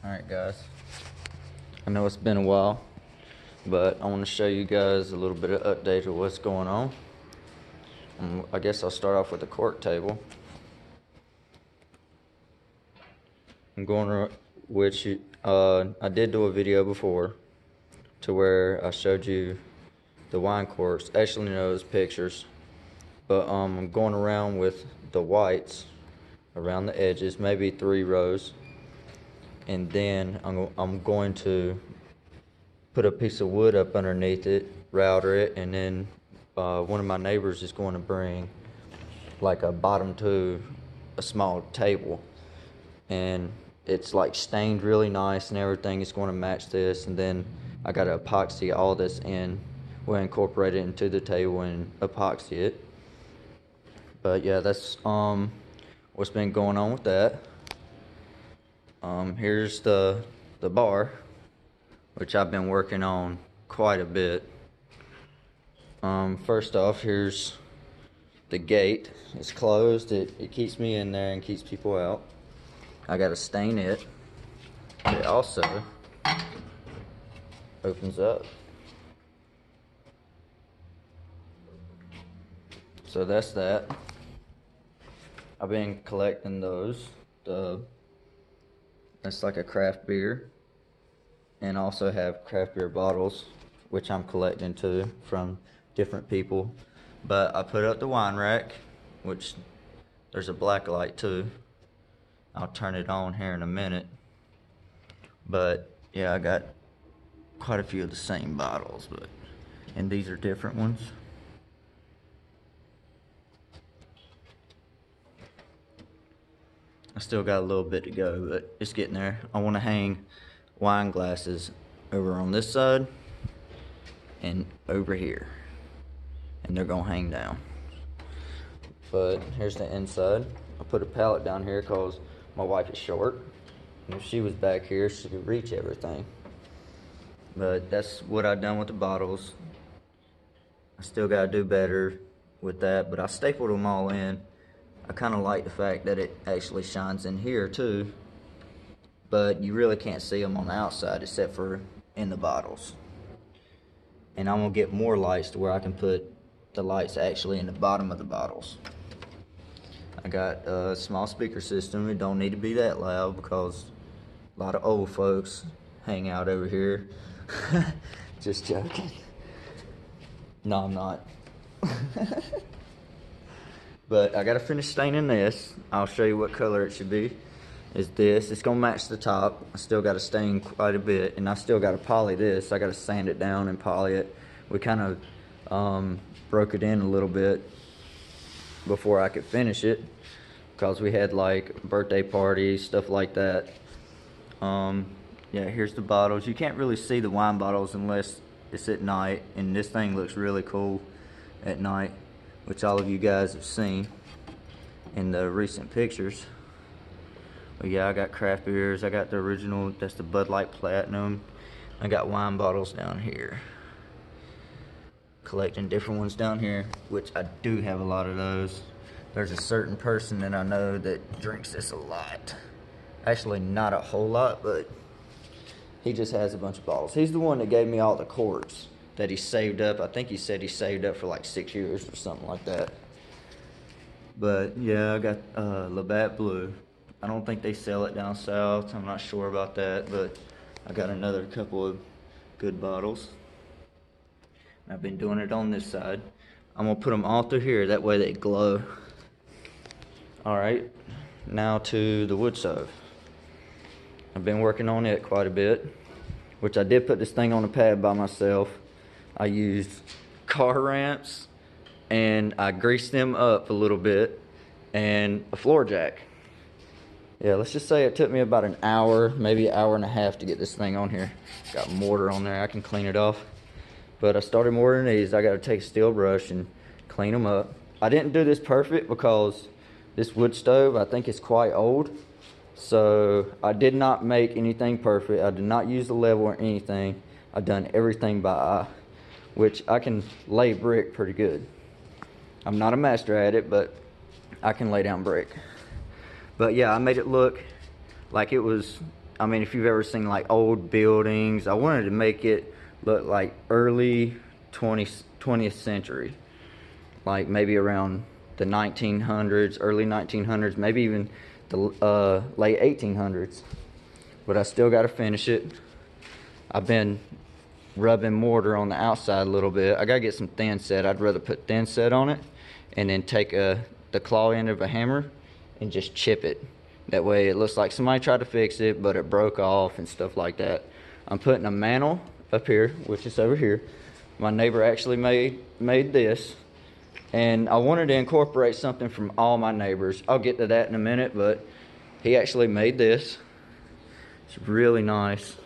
Alright guys, I know it's been a while, but I want to show you guys a little bit of update of what's going on. I guess I'll start off with the cork table. I'm going to, which I did do a video before to where I showed you the wine corks. Actually no, it was pictures, but I'm going around with the whites around the edges, maybe 3 rows. And then I'm going to put a piece of wood up underneath it, router it, and then one of my neighbors is going to bring like a bottom to a small table, and it's like stained really nice and everything. It's going to match this, and then I got to epoxy all this in. We'll incorporate it into the table and epoxy it. But yeah, that's what's been going on with that. Here's the bar, which I've been working on quite a bit. First off, here's the gate. It's closed. It keeps me in there and keeps people out. I gotta stain it. It also opens up. So that's that. I've been collecting those. That's like a craft beer, and also have craft beer bottles, which I'm collecting too from different people. But I put up the wine rack, which there's a black light too. I'll turn it on here in a minute. But yeah, I got quite a few of the same bottles, and these are different ones. I still got a little bit to go, but it's getting there. I want to hang wine glasses over on this side and over here, and they're gonna hang down. But here's the inside. I put a pallet down here because my wife is short, and if she was back here she could reach everything. But that's what I've done with the bottles. I still gotta do better with that, but I stapled them all in. I kind of like the fact that it actually shines in here too, but you really can't see them on the outside except for in the bottles. And I'm gonna get more lights to where I can put the lights actually in the bottom of the bottles. I got a small speaker system. It don't need to be that loud because a lot of old folks hang out over here. Just joking. No, I'm not. But I gotta finish staining this. I'll show you what color it should be. Is this. It's gonna match the top. I still gotta stain quite a bit, and I still gotta poly this. I gotta sand it down and poly it. We kind of broke it in a little bit before I could finish it, because we had like birthday parties, stuff like that. Yeah, here's the bottles. You can't really see the wine bottles unless it's at night, and this thing looks really cool at night, which all of you guys have seen in the recent pictures. But yeah, I got craft beers. I got the original, that's the Bud Light Platinum. I got wine bottles down here. Collecting different ones down here, which I do have a lot of those. There's a certain person that I know that drinks this a lot. Actually, not a whole lot, but he just has a bunch of bottles. He's the one that gave me all the corks that he saved up. I think he said he saved up for like 6 years or something like that. But yeah, I got Labatt Blue. I don't think they sell it down south. I'm not sure about that, but I got another couple of good bottles. I've been doing it on this side. I'm gonna put them all through here, that way they glow. All right, now to the wood stove. I've been working on it quite a bit, which I did put this thing on the pad by myself. I used car ramps, and I greased them up a little bit, and a floor jack. Yeah, let's just say it took me about an hour, maybe an hour and a half to get this thing on here. Got mortar on there, I can clean it off. But I started mortaring these. I gotta take a steel brush and clean them up. I didn't do this perfect because this wood stove, I think, is quite old. So I did not make anything perfect. I did not use the level or anything. I've done everything by eye, which I can lay brick pretty good. I'm not a master at it, but I can lay down brick. But yeah, I made it look like it was I mean, if you've ever seen like old buildings, I wanted to make it look like early 20th century. Like maybe around the 1900s, early 1900s, maybe even the late 1800s. But I still got to finish it. I've been rubbing mortar on the outside a little bit. I got to get some thin set. I'd rather put thin set on it and then take the claw end of a hammer and just chip it. That way it looks like somebody tried to fix it, but it broke off and stuff like that. I'm putting a mantle up here, which is over here. My neighbor actually made this, and I wanted to incorporate something from all my neighbors. I'll get to that in a minute, but he actually made this. It's really nice,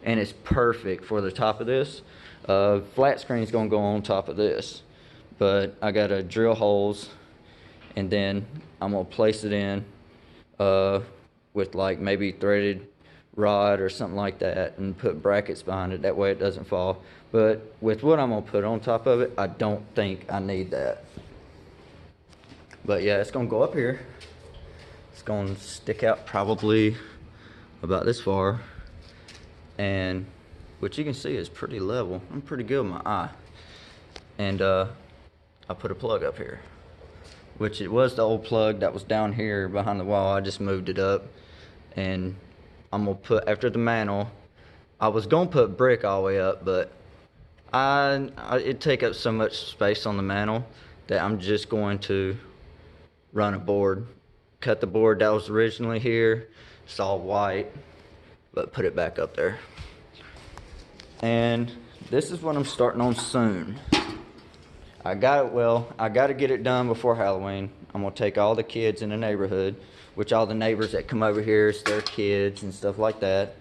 and it's perfect for the top of this. Flat screen's gonna go on top of this, but I gotta drill holes, and then I'm gonna place it in with like maybe threaded rod or something like that, and put brackets behind it. That way it doesn't fall. But with what I'm gonna put on top of it, I don't think I need that. But yeah, it's gonna go up here. It's gonna stick out probably about this far, and what you can see is pretty level. I'm pretty good with my eye. And I put a plug up here, which it was the old plug that was down here behind the wall. I just moved it up, and I'm gonna put, after the mantle, I was gonna put brick all the way up, but it'd take up so much space on the mantle that I'm just going to run a board, cut the board that was originally here. It's all white, but put it back up there. And this is what I'm starting on soon. I got to get it done before Halloween. I'm gonna take all the kids in the neighborhood, which all the neighbors that come over here, it's their kids and stuff like that.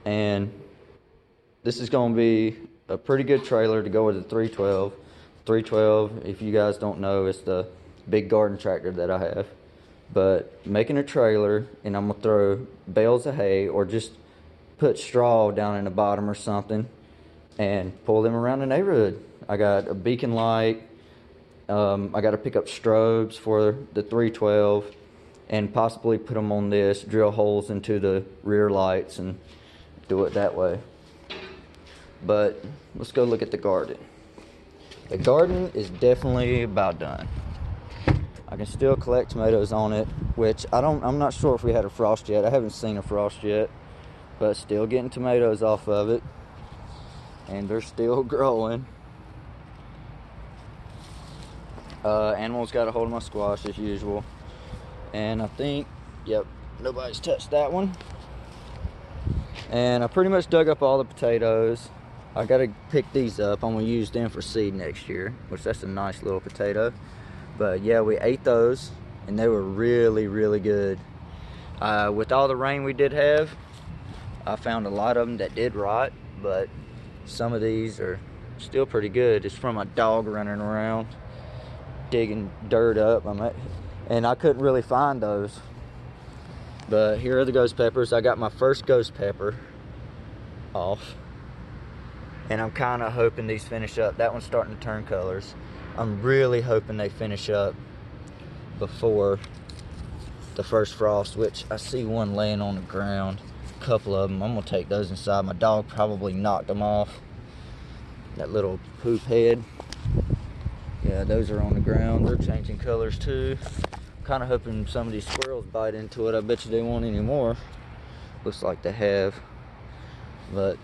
And this is gonna be a pretty good trailer to go with the 312. 312, if you guys don't know, it's the big garden tractor that I have. But making a trailer, and I'm gonna throw bales of hay or just put straw down in the bottom or something and pull them around the neighborhood. I got a beacon light. I got to pick up strobes for the 312 and possibly put them on this, drill holes into the rear lights and do it that way. But let's go look at the garden. The garden is definitely about done. I can still collect tomatoes on it, which I'm not sure if we had a frost yet. I haven't seen a frost yet, but still getting tomatoes off of it, and they're still growing. Animals got a hold of my squash as usual, and I think, yep, nobody's touched that one. And I pretty much dug up all the potatoes. I gotta pick these up. I'm gonna use them for seed next year, which that's a nice little potato. But yeah, we ate those, and they were really, really good. With all the rain we did have, I found a lot of them that did rot, but some of these are still pretty good. It's from a dog running around digging dirt up, and I couldn't really find those. But here are the ghost peppers. I got my first ghost pepper off, and I'm kind of hoping these finish up. That one's starting to turn colors. I'm really hoping they finish up before the first frost, which I see one laying on the ground. A couple of them. I'm gonna take those inside. My dog probably knocked them off. That little poop head. Yeah, those are on the ground. They're changing colors too. Kind of hoping some of these squirrels bite into it. I bet you they won't anymore. Looks like they have. But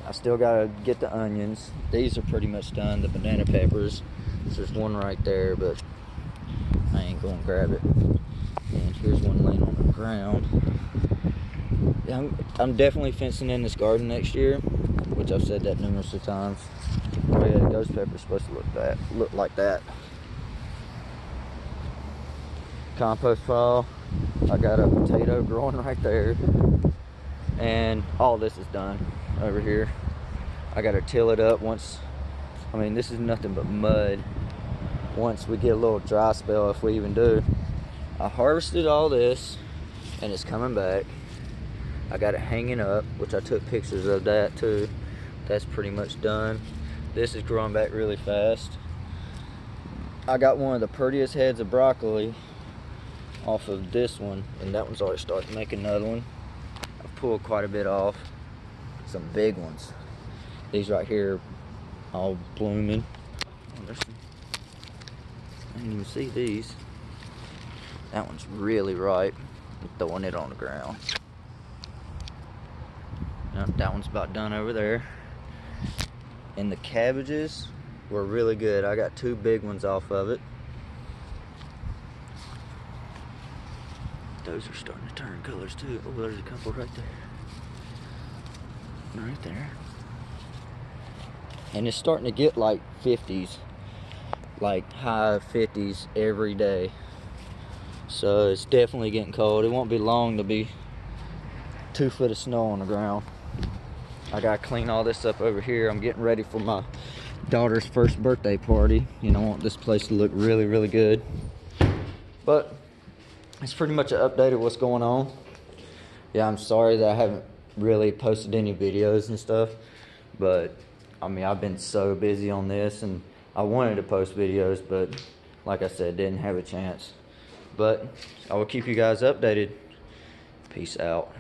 I still gotta get the onions. These are pretty much done. The banana peppers. There's one right there, but I ain't gonna grab it. And here's one laying on the ground. I'm definitely fencing in this garden next year, which I've said that numerous of times. Oh yeah, the ghost pepper's supposed to look like that. Compost pile. I got a potato growing right there, and all this is done over here. I gotta till it up once. I mean, this is nothing but mud. Once we get a little dry spell, if we even do. I harvested all this, and it's coming back. I got it hanging up, which I took pictures of that too. That's pretty much done. This is growing back really fast. I got one of the prettiest heads of broccoli off of this one, and that one's already starting to make another one. I've pulled quite a bit off. Some big ones. These right here all blooming. Oh, there's some, I didn't even see these. That one's really ripe. I'm throwing it on the ground. Yep, that one's about done over there. And the cabbages were really good. I got 2 big ones off of it. Those are starting to turn colors too. Oh, there's a couple right there. Right there. And it's starting to get like 50s, like high 50s every day. So it's definitely getting cold. It won't be long to be 2 foot of snow on the ground. I gotta clean all this up over here. I'm getting ready for my daughter's first birthday party. You know, I want this place to look really, really good. But it's pretty much an update of what's going on. Yeah, I'm sorry that I haven't really posted any videos and stuff, but I mean, I've been so busy on this, and I wanted to post videos, but like I said, didn't have a chance. But I will keep you guys updated. Peace out.